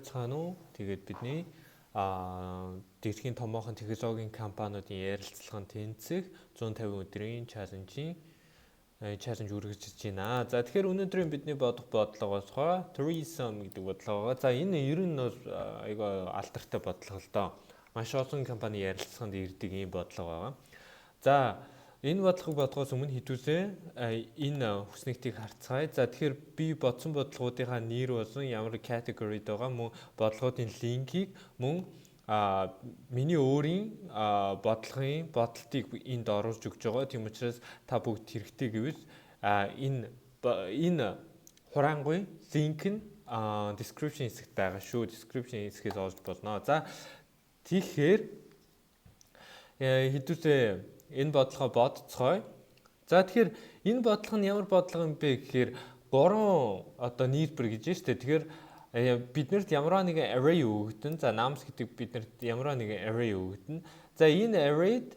цаана уу тэгээд бидний дэлхийн томоохон технологийн компаниудын ярилцлагын тэнцэх 150 өдрийн чаленж үргэлжлэж байна. За тэгэхээр өнөөдрийн бидний бодох бодлогоосоо tourism гэдэг бодлогоо. За энэ ер нь айгаа алдартай бодлого л доо. Маш олон компани ярилцлаганд ирдэг ийм бодлого байгаа. За энэ бодлогыг бодохоос өмнө хэдүүлээ энэ хүснэгтийг харцгаая. За тэгэхээр би бодсон бодлогуудынхаа нэр болсон ямар категорид байгаа мөн бодлогын линкийг мөн миний өөрийн бодлтыг энд оруулж өгч байгаа. Тийм учраас та бүгд хэрэгтэй гэвэл энэ хураангуй линк нь description хэсэгт байгаа шүү. Description хэсгээс олж болно. За тэгэхээр хэдүүлээ энэ бодлогоо бодцгоё. За тэгэхээр энэ бодлого нь ямар бодлого юм бэ гэхээр 3 нийлбэр гэж байна шүү дээ. Тэгэхээр биднэрт ямар нэгэн array өгөгдөн. За numbers гэдэг биднэрт ямар нэгэн array өгөгдөн. За энэ arrayд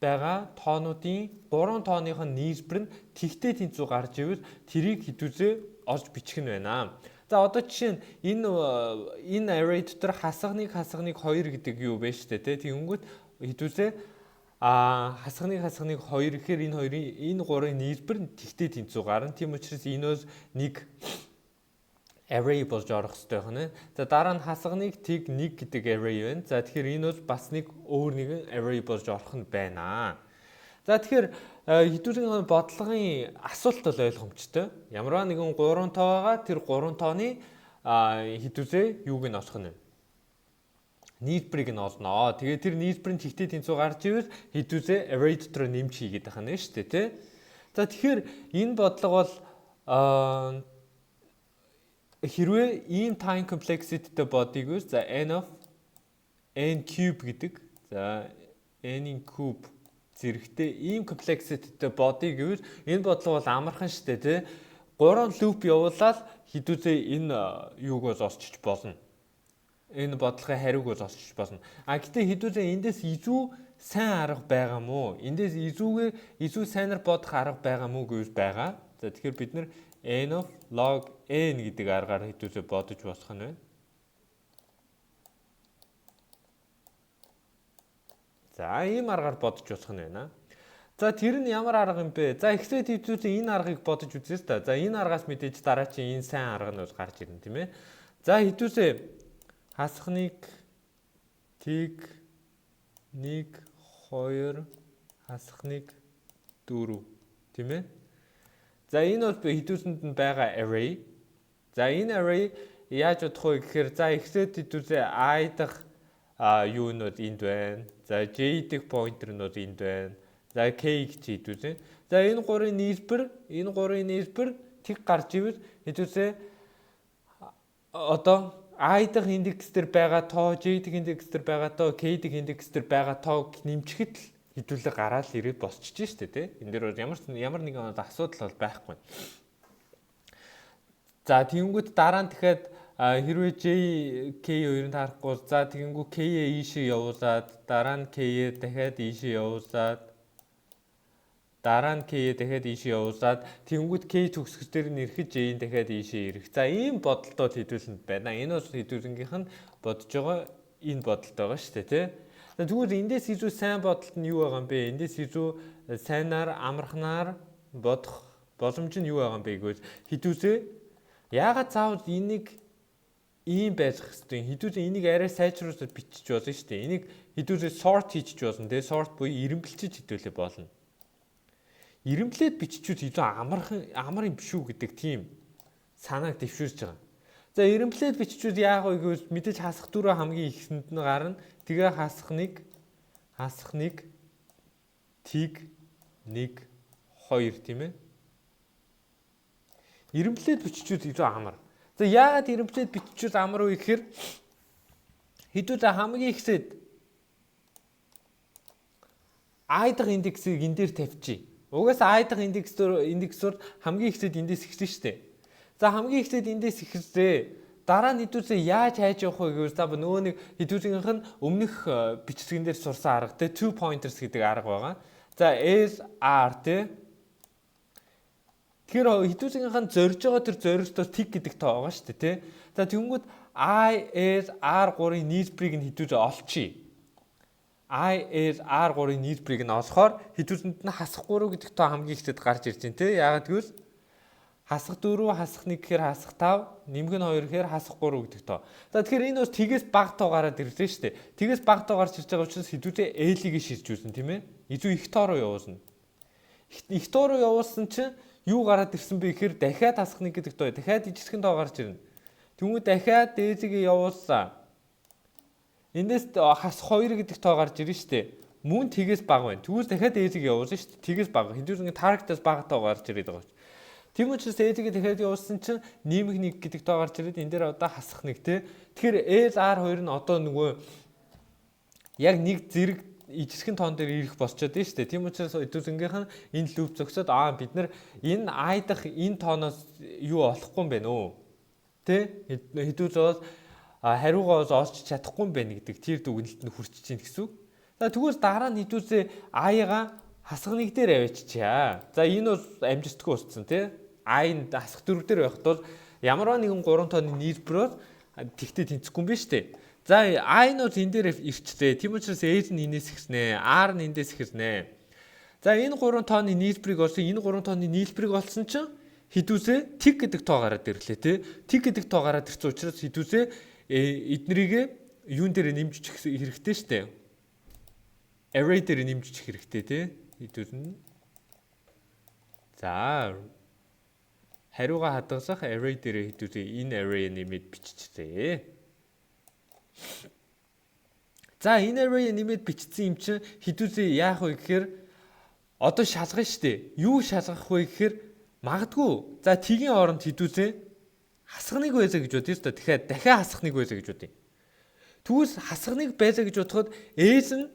байгаа тоонуудын 3 тооных нь нийлбэр нь тэгтээ тэнцүү гарч ивэл тэрийг хэдүүлээ олж бичих нь байна. За одоо жишээ нь энэ array дотор хасганыг 2 гэдэг юу вэ шүү дээ. Тэгэнгүүт хэдүүлээ хасганыг 2 гэхээр энэ 3-ын нийлбэр нь тэгтээ тэнцүү гарна. Тийм учраас энэс нэг array болж орох хэрэгтэй байна. За дараа нь хасганыг тэг 1 гэдэг array байна. За тэгэхээр энэс бас нэг өөр нэгэн array болж орох нь байна. За тэгэхээр хэдүүлэн бодлогын асуулт бол ойлгомжтой. Ямар нэгэн 3 тоо байгаа. Тэр 3 тооны хэдүүлээ юуг нь олох нь вэ? Нийлбэрийг нь олно. Тэгээд тэр нийлбэр нь тэгтээ тэнцүү гарч ивэл хэдүүлээ array дотор нэмж хийгээд байгаа нь шүү дээ, тий. За тэгэхээр энэ бодлого бол хэрвээ ийм time complexity-тэй бодъё за n of n cube гэдэг. За n-ийн cube зэрэгтэй ийм complexity-тэй бодъё гэвэл энэ бодлого бол амархан шүү дээ, тий. 3 loop явуулаад хэдүүлээ энэ юуг бол олчиж болно. Энэ бодлогын хариуг бол олчиж болно. Гэтээ хэдүүлээ эндээс илүү сайн арга байгаа мó? Эндээс илүү сайнаар бодох арга байгаа мó гэвэл байгаа. За тэгэхээр бид нэр n of log n гэдэг аргаар хэдүүлээ бодож болох нь байна. За ийм аргаар бодож болох нь байна. За тэр нь ямар арга юм бэ? За эхлээд хэдүүлээ энэ аргыг бодож үзье л да. За энэ аргаас мэдээж дараа чи энэ сайн арга нь бол гарч ирнэ тийм ээ. За хэдүүлээ хасганыг тэг 1 2 хасганыг 4 тийм ээ. За энэ бол хэдүүлсэнд нь байгаа array. За энэ array яаж бодох вэ гэхээр за эхлээд хэдүүлээ I дахь юу нь бол энд байна. За J дэх pointer нь бол энд байна. За K гэж хэдүүлээ. За энэ 3-ын нийлбэр тэг гарч ивэл хэдүүлээ одоо I дахь индекс дээр байгаа тоо, J дахь индекс дээр байгаа тоо, K дахь индекс дээр байгаа тоог нэмчихэд л хэдүүлээ гараал ирээд босчих шүү дээ, тий. Энэ дээр ямар нэгэн асуудал бол байхгүй. За тэгэнгүүт дараа нь дахиад хэрвээ J, K2-ыг харахгүй за тэгэнгүү K-ээ ийшээ явуулаад дараа нь K-ээ дахиад ийшээ явуулаад дараа нь K дахиад ийшээ явуулаад тэгэнгүүт K төгсгөл дээр нь ирэхэд J дахиад ийшээ ирэх. За ийм бодолтой хэдүүлэнд байна. Энэ бол хэдүүлэнгийнх нь бодож байгаа энэ бодолтой байгаа шүү дээ, тий. Тэгвэл эндээс илүү сайн бодолт нь юу байгаа юм бэ? Эндээс илүү сайнаар амархнаар бодох боломж нь юу байгаа юм бэ гэвэл хэдүүлээ яагаад заавал энийг ийм байх хэвчтэй. Хэдүүлээ энийг арай сайжруулаад бичиж болно шүү дээ. Энийг хэдүүлээ sort хийчих болно, тий. Sort буюу ирэмгэлчиж хэдүүлээ болно. Ирэмблээд биччихвэл илүү амар юм биш үү гэдэг тийм санааг дэвшүүлж байгаа. За ирэмблээд биччихвэл яах вэ гэвэл мэдээж хасах дөрөв хамгийн ихэнд нь гарна. Тэгээ хасахныг тэг 1 2 тийм ээ. Ирэмблээд биччихвэл илүү амар. За яагаад ирэмблээд биччихвэл амар вэ гэхээр хэдүүлээ хамгийн ихсэд I дахь индексийг энэ дээр тавьчих. Угаасаа I дахь индексээр хамгийн ихсэд эндээс эхэлнэ шүү дээ. За хамгийн ихсэд эндээс эхэлсээ. Дараа нь хэдүүлээ яаж хайж явах вэ гэвэл за нөгөө нэг хэдүүлгийнх нь өмнөх бичлэгэн дээр сурсан арга те 2 pointers гэдэг арга байгаа. За S R те. Тэгэхээр хэдүүлгийнх нь зорж байгаа тэр зорилтоор тэг гэдэг тоо байгаа шүү дээ те. За тэгэнгүүт IS-R3-ын нийлбэрийг нь хэдүүж олчихъя. IS-R3-ын нийлбэрийг нь олохоор хэдүүжинд нь хасах 3 гэдэг тоо хамгийн ихэнд гарч ирж байна те. Яагаад гэвэл хасах 4 хасах 1 гэхээр хасах 5 нэмэх нь 2 гэхээр хасах 3 гэдэг тоо. За тэгэхээр энэ бас тгээс бага тоо гараад ирлээ шүү дээ. Тгээс бага тоо гарч ирж байгаа учраас хэдүүжээ L-ийг шилж үүсэн тийм ээ. Илүү их тоо руу явуулна. Их тоо руу явуулсан чинь юу гараад ирсэн бэ гэхээр дахиад хасах 1 гэдэг тоо. Дахиад ижигхэн тоо гарч ирнэ. Тэгвэл дахиад дээзигээ явуулсан. Эндээс хасах 2 гэдэг тоо гарч ирнэ шүү дээ. Мөн тгээс бага байна. Тэгвэл дахиад дээзиг явуулна шүү дээ. Тгээс бага. Хэдүүрийн таргетаас бага тоо гарч ирээд байгаа шүү. Тийм учраас ээжигээ дахиад явуулсан чинь нэмэх 1 гэдэг тоо гарч ирээд энэ дээр одоо хасах 1 те. Тэгэхээр S-R2 нь одоо нөгөө яг нэг зэрэг ижисхэн тоон дээр ирэх болчиход байна шүү дээ. Тийм учраас хэдүүзэнгийнх нь энэ лүп зогсоод бид нар энэ I дахь энэ тооноос юу олохгүй юм байна өө. Тэ хэдүүз бол хариугаа олж чадахгүй юм байна гэдэг тэр дүгнэлтэнд хүрч чинь гэсэн үг. За тэгвэл дараа нь хэдүүзээ I-га хасах 1 дээр авчичаа. За энэ бол амжилтгүй болцсон тий. I-нд хасах 4 дээр байхад бол ямарваа нэгэн 3 тооны нийлбэрээр тэгтээ тэнцэхгүй юм биш үү? За I нь энэ дээр ирчлээ. Тийм учраас S нь энэс ихснэ, R нь эндээс ихснэ. За энэ 3 тооны нийлбэрийг олсон, энэ 3 тооны нийлбэрийг олсон чинь хэдүүсээ тэг гэдэг тоо гараад ирлээ тий. Тэг гэдэг тоо гараад ирсэн учраас хэдүүсээ эднэрийг юун дээр нэмжиж хэрэгтэй шүү дээ. Array дээр нэмжиж хэрэгтэй тий. Хэдүүн. За хариугаа хадгалах array дээр хэдүүсээ энэ array нэмээд биччихлээ. За энэ array нэмээд бичсэн юм чинь хэдүүсээ яах вэ гэхээр одоо шалгана шүү дээ. Юу шалгах вэ гэхээр магадгүй за тгийн оронд хэдүүсээ хасах 1 байсаа гэж бодъё шүү дээ. Дахиад хасах 1 байсаа гэж бодъё. Түүс хасах 1 байсаа гэж бодоход S нь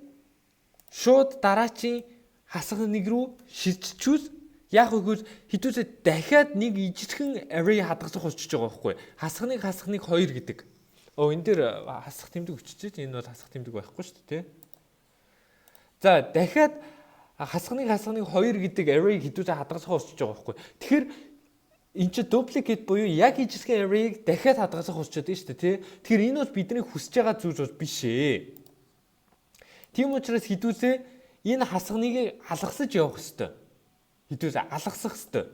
шууд дараачийн хасах 1 рүү шилжчихвэл яг үгүй хэдүүсээ дахиад нэг ижигхэн array хадгалах болчихж байгаа байхгүй. Хасах 1 2 гэдэг. Энэ дээр хасах тэмдэг өччихэж энэ бол хасах тэмдэг байхгүй шүү дээ тий. За дахиад хасах 1 2 гэдэг array хэдүүсээ хадгалах болчихж байгаа байхгүй. Тэгэхээр энэ чи duplicate буюу яг ижигхэн array-г дахиад хадгалах болчиход байна шүү дээ тий. Тэгэхээр энэ бол бидний хүсэж байгаа зүйл бол биш ээ. Тийм учраас хэдүүсээ энэ хасах 1-ийг алгасаж явах ёстой. Хэдүүсээ алгасах ёстой.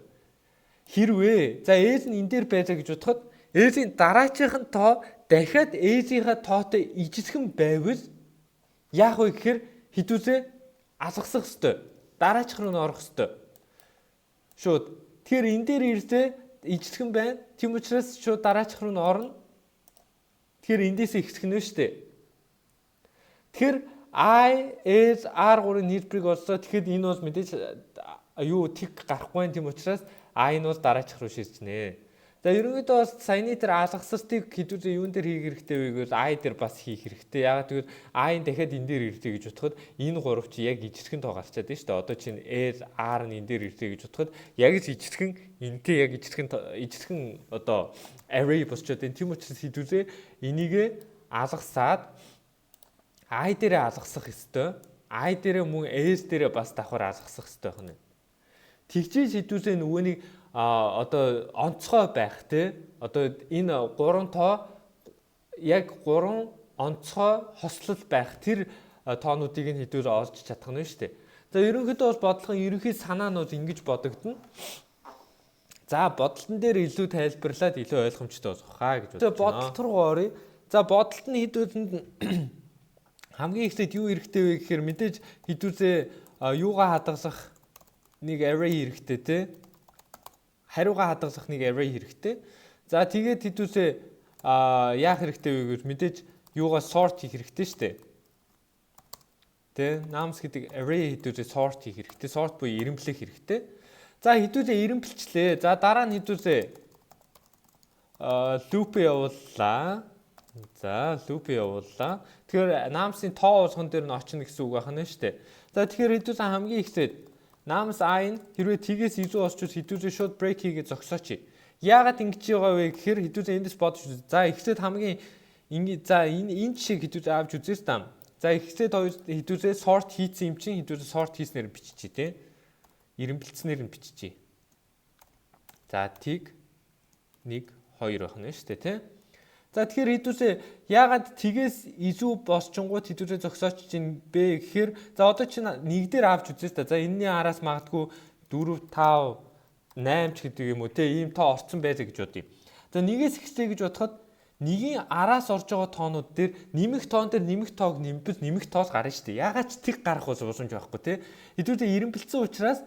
Хэрвээ за S нь энэ дээр байцаа гэж бодоход S-ийн дараачихын тоо дахиад S-ийнхаа тоотой ижигхэн байвал яах вэ гэхээр хэдүүсээ алгасах ёстой. Дараачих руу орох ёстой. Шууд тэгэхээр энэ дээр ирсээ ижигхэн байна. Тийм учраас шууд дараачих руу орно. Тэгэхээр эндээс ихсгэнэ шүү дээ. Тэгэхээр IS-R3-ын нийлбэрийг олсоо тэгэхэд энэ бол мэдээж юу тэг гарахгүй юм тийм учраас I нь бол дараачих руу шилжнэ. За ерөнхийдөө бас саяны тэр алгасалтыг хэдүүрээ юун дээр хийх хэрэгтэй вэ гэвэл I дээр бас хийх хэрэгтэй. Ягаад гэвэл I нь дахиад энэ дээр ирдэг гэж бодоход энэ 3 чи яг ижигхэн тоо гарчаад байна шүү дээ. Одоо чинь S-R нь энэ дээр ирдэг гэж бодоход яг л ижигхэн энтэй яг ижигхэн одоо array болчиход байна. Тийм учраас хэдүүрээ энийг алгасаад I дээрээ алгасах ёстой. I дээрээ мөн S дээрээ бас давхар алгасах ёстой байна. Тэгжиж хэдүүсээ нөгөөнийг одоо онцгой байх те. Одоо энэ 3 тоо яг 3 онцгой хослол байх тэр тоонуудыг нь хэдүүр олж чадах нь шүү дээ. За ерөнхийдөө бол бодлогын ерөнхий санаа нь бол ингэж бодогдно. За бодлолтон дээр илүү тайлбарлаад илүү ойлгомжтой болох хаа гэж бодож байна. Бодлолт руу оръё. За бодлолт нь хэдүүлэнд хамгийн ихтэй юу хэрэгтэй вэ гэхээр мэдээж хэдүүзээ юугаа хадгалах нэг array хэрэгтэй те. Хариугаа хадгалах нэг array хэрэгтэй. За тэгээд хэдүүсээ яах хэрэгтэй вэ гэвэл мэдээж юугаа sort хийх хэрэгтэй шүү дээ. Тэ namens гэдэг array хэдүүсээ sort хийх хэрэгтэй. Sort буюу ирэмблэх хэрэгтэй. За хэдүүсээ ирэмблчлээ. За дараа нь хэдүүсээ loop явууллаа. За loop явууллаа. Тэгэхээр namens-ийн тоо болгон дээр нь очно гэсэн үг байна шүү дээ. За тэгэхээр хэдүүсээ хамгийн ихсээд namens I нь хэрвээ тгээс илүү олчвол хэдүүсээ шууд break хийгээд зогсооч. Яагаад ингэж байгаа вэ гэхээр хэдүүсээ эндээс бодож үз. За ихсээд хамгийн энэ жишээг хэдүүсээ авч үзээс даа. За ихсээд хэдүүсээ sort хийсэн юм чинь хэдүүсээ sort хийснээр биччихье те. Ирэмблцснээр нь биччихье. За тиг 1 2 байна шүү дээ те. За тэгэхээр хэдүүсээ яагаад тгээс изүү босчингууд хэдүүсээ зогсооч чинь бэ гэхээр за одоо чинь нэг дээр авч үзье та. За энэний араас магадгүй 4 5 8 ч гэдэг юм уу те ийм тоо орцсон байлаа гэж бодъё. За нэгээс ихсэй гэж бодоход нэгийн араас орж байгаа тоонууд дээр нэмэх тоон дээр нэмэх тоог нэмбэл нэмэх тоос гарна шүү дээ. Яагаад ч тэг гарах боломж байхгүй те. Хэдүүсээ эренбэлцсэн учраас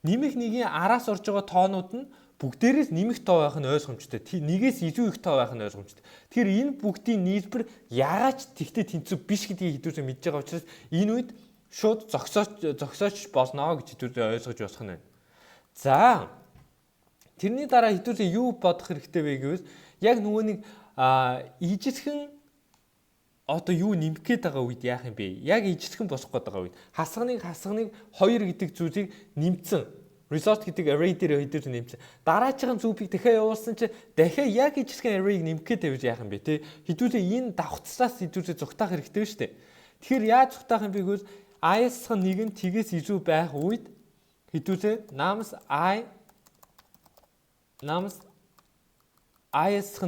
нэмэх нэгийн араас орж байгаа тоонууд нь бүгдээрээс нэмэх тоо байх нь ойлгомжтой. Нэгээс илүү их тоо байх нь ойлгомжтой. Тэгэхээр энэ бүгдийн нийлбэр яагаад ч тэгтээ тэнцүү биш гэдгийг хэдүүсээ мэдж байгаа учраас энэ үед шууд зогсооч болно гэж хэдүүсээ ойлгож болох нь байна. За тэрний дараа хэдүүсээ юу бодох хэрэгтэй вэ гэвэл яг нөгөө нэг ижисхэн одоо юу нэмэх гээд байгаа үед яах юм бэ? Яг ижисхэн босох гээд байгаа үед хасганыг 2 гэдэг зүйлийг нэмсэн. Result гэдэг array дээр хэдүүсээ нэмсэн. Дараачихын зүгийг дахиад явуулсан чи дахиад яг ижисхэн array-г нэмэх гээд тавьж яах юм бэ те? Хэдүүсээ энэ давхцлаас хэдүүсээ зүгтаах хэрэгтэй шүү дээ. Тэгэхээр яаж зүгтаах юм бэ гэвэл i-ийн нэг нь тгээс илүү байх үед хэдүүсээ nam's i-ийн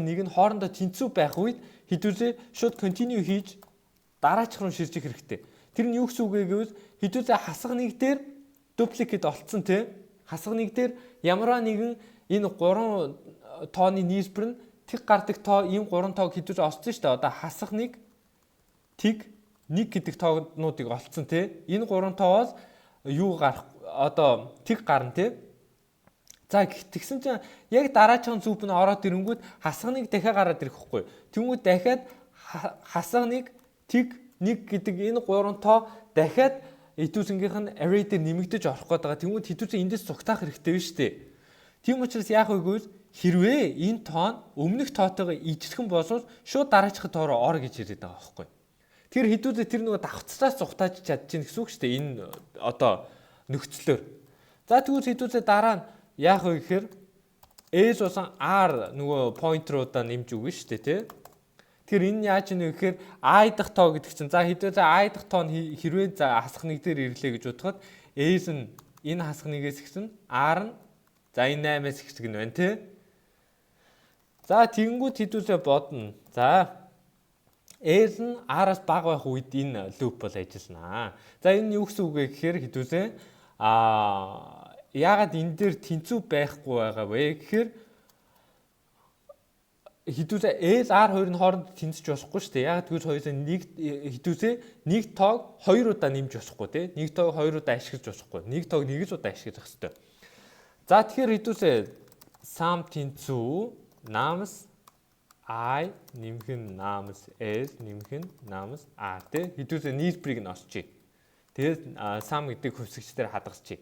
нэг нь хоорондоо тэнцүү байх үед хэдүүсээ шууд continue хийж дараачих руу шилжих хэрэгтэй. Тэр нь юу гэсэн үг вэ гэвэл хэдүүсээ хасах нэг дээр duplicate олцсон те. Хасах нэг дээр ямарваа нэгэн энэ 3 тооны нийлбэр нь тэг гардаг тоо ийм 3 тоог хэдүүж олцсон шүү дээ. Одоо хасах нэг тэг 1 гэдэг тоонуудыг олцсон те. Энэ 3 тоос юу гарах одоо тэг гарна те. За тэгсэн чинь яг дараагийн зүв нь ороод ирэнгүүт хасах нэг дахиад гараад ирэх хэвгүй. Тэнгүүд дахиад хасах нэг тэг 1 гэдэг энэ 3 тоо дахиад хэдүүсэнгийнх нь array дээр нэмэгдэж орох гээд байгаа. Тэнгүүд хэдүүсээ эндээс цугтаах хэрэгтэй биш үү? Тийм учраас яах вэ гэвэл хэрвээ энэ тоон өмнөх тоотойгоо ижлэхэн болвол шууд дараачих тоо руу ор гэж ирээд байгаа байхгүй. Тэр хэдүүсээ тэр нөгөө давхцлаас цугтааж чадчихна гэсэн үг шүү дээ. Энэ одоо нөхцлөөр. За тэгвэл хэдүүсээ дараа нь яах вэ гэхээр s усан r нөгөө pointer-уудаа нэмж өгнө шүү дээ, тий? Тэгэхээр энэ яаж ийнэ гэхээр i дахь тоо гэдэг чинь за хэдүүсээ i дахь тоо нь хэрвээ за хасах нэг дээр ирлээ гэж бодоход s нь энэ хасах нэгээс ихсэн r нь за энэ 8-аас ихсэг нь байна тий. За тэгэнгүүт хэдүүсээ бодно. За s нь r-аас бага байх үед энэ loop бол ажиллана. За энэ юу гэсэн үг вэ гэхээр хэдүүсээ яагаад энэ дээр тэнцүү байхгүй байгаа вэ гэхээр хэдүүсээ S R2 нь хооронд тэнцэж болохгүй шүү дээ. Яг тэгвэл хоёулаа нэг хэдүүсээ нэг тоог 2 удаа нэмж болохгүй тий. Нэг тоог 2 удаа ашиглаж болохгүй. Нэг тоог 1 удаа ашиглах хэрэгтэй. За тэгэхээр хэдүүсээ sum тэнцүү nam's I нэмэх нь nam's S нэмэх нь nam's R тий. Хэдүүсээ нийлбэрийг нь олчих. Тэгээд sum гэдэг хувьсгч дээр хадгалчих.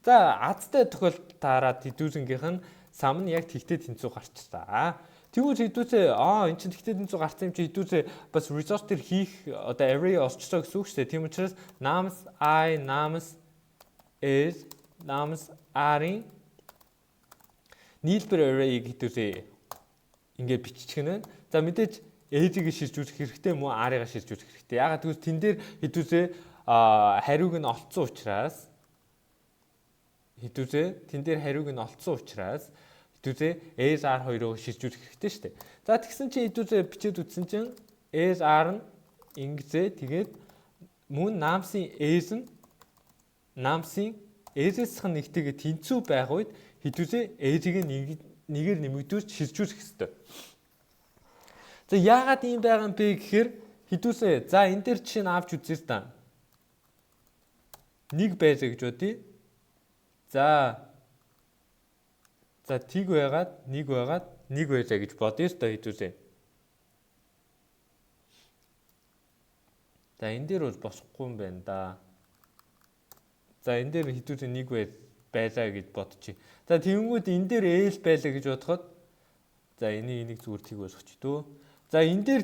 За азтай тохиолдолд хэдүүсэнгийнх нь sum нь яг тэгтээ тэнцүү гарчлаа. Тэгвэл хэдүүсээ эн чинь тэгтээ тэнцүү гарсан юм чи хэдүүсээ бас result төр хийх одоо array олчихлоо гэсэн үг шүү дээ. Тийм учраас nam's I nam's S nam's R-ийн нийлбэр array-ийг хэдүүсээ ингээд биччих нь. За мэдээж S-ийг шилж үзэх хэрэгтэй мөн R-ыг шилж үзэх хэрэгтэй. Ягаад гэвэл тэн дээр хэдүүсээ хариуг нь олцсон учраас хэдүүсээ тэн дээр хариуг нь олцсон учраас хэдүүсээ SR2-ыг шилжүүлэх хэрэгтэй шүү дээ. За тэгсэн чинь хэдүүсээ бичээд үтсэн чинь SR нь ингэзээ тэгээд мөн намсын S нь намсын S-ээс нэгтэйгээ тэнцүү байх үед хэдүүсээ S-ийг нэгээр нэмэгдүүлж шилжүүлэх хэрэгтэй. За яагаад ийм байгаа юм бэ гэхээр хэдүүсээ за энэ дээр чинь авч үзье та. Нэг байлаа гэж бодъё. За тиг байгаад нэг байлаа гэж бодъё та хэдүүсээ. За энэ дээр бол босхгүй юм байна да. За энэ дээр хэдүүсээ нэг байлаа гэж бодчих. За тэгэнгүүт энэ дээр L байлаа гэж бодоход за энийг зүгээр тиг болгоч дөө. За энэ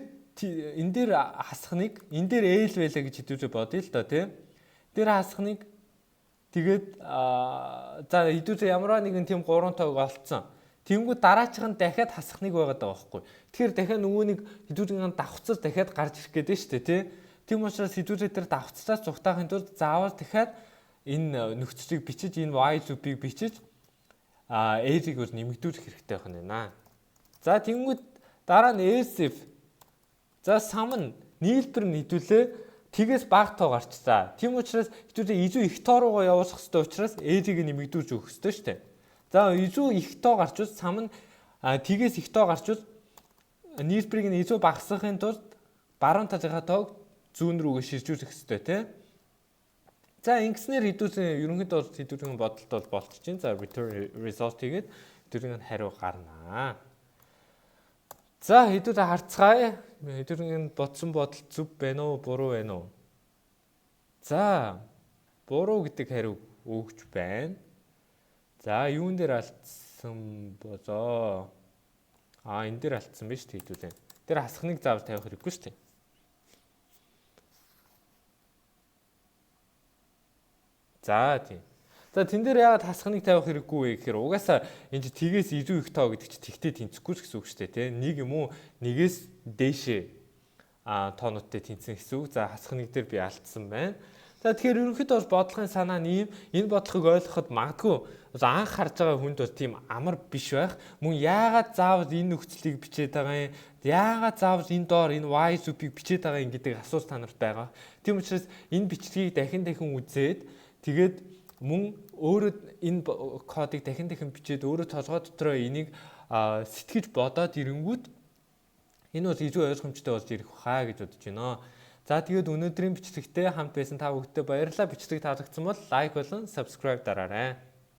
дээр хасах нэг энэ дээр L байлаа гэж хэдүүсээ бодъё л та тий. Тэр хасах нэг тэгээд за хэдүүсээ ямарваа нэгэн тийм 3 тоог олцсон. Тэнгүү дараачих нь дахиад хасах нэг байгаад байгаа байхгүй. Тэгэхээр дахиад нөгөө нэг хэдүүсийн давхцаас дахиад гарч ирэх гээд шүү дээ тий. Тийм учраас хэдүүсээ тэр давхцаас зүгтаахын тулд заавал дахиад энэ нөхцөлийг бичиж энэ y loop-ийг бичиж S-ийг бол нэмэгдүүлэх хэрэгтэй байх нь байна. За тэнгүүд дараа нь S if За сам нь нийлбэр нь хэдүүлээ тгээс бага тоо гарчлаа. Тийм учраас хэдүүлээ изүү их тоо руугаа явуулах хэрэгтэй учраас ээжийг нэмэгдүүлж өгөх хэрэгтэй шүү дээ. За изүү их тоо гарчвал сам нь тгээс их тоо гарчвал нийлбэрийг нь изүү багасгахын тулд баруун талынхаа тоог зүүн рүүгээ шилжүүлэх хэрэгтэй тийм. За ингэснээр хэдүүлээ ерөнхийдөө хэдүүлэн бодолт бол болчих чинь. За return result хийгээд хэдүүлэн хариу гарнаа. За хэдүүлээ харцгаая. Хэдүүлэн бодсон бодол зөв байна уу, буруу байна уу? За буруу гэдэг хариу өгч байна. За юун дээр алдсан болоо? Энэ дээр алдсан биз дээ хэдүүлээ. Тэр хасхныг заавал тавих хэрэггүй шүү дээ. За тийм. За тэн дээр яагаад хасхныг тавих хэрэггүй вэ гэхээр угаасаа энэ тгээс илүү их тоо гэдэг чинь тэгтээ тэнцэхгүй гэсэн үг шүү дээ, тийм. Нэг юм уу нэгээс дээшээ тоонуудтай тэнцэн гэсэн үг. За хасхныг дээр би алдсан байна. За тэгэхээр ерөнхийдөө бол бодлогын санаа нь энэ бодлогыг ойлгоход магадгүй анх харж байгаа хүнд бол тийм амар биш байх. Мөн яагаад заавал энэ нөхцөлийг бичээд байгаа юм? Яагаад заавал энэ доор энэ y супийг бичээд байгаа юм гэдэг асуулт та нарт байгаа. Тийм учраас энэ бичлэгийг дахин үзээд тэгээд мөн өөрөө энэ кодыг дахин бичээд өөрөө толгой дотроо энийг сэтгэж бодоод ирэнгүүт энэ бол илүү ойлгомжтой болж ирэх хаа гэж бодож байна. За тэгээд өнөөдрийн бичлэгтээ хамт байсан та бүхэндээ баярлалаа. Бичлэг таалагдсан бол лайк болон subscribe дараарай.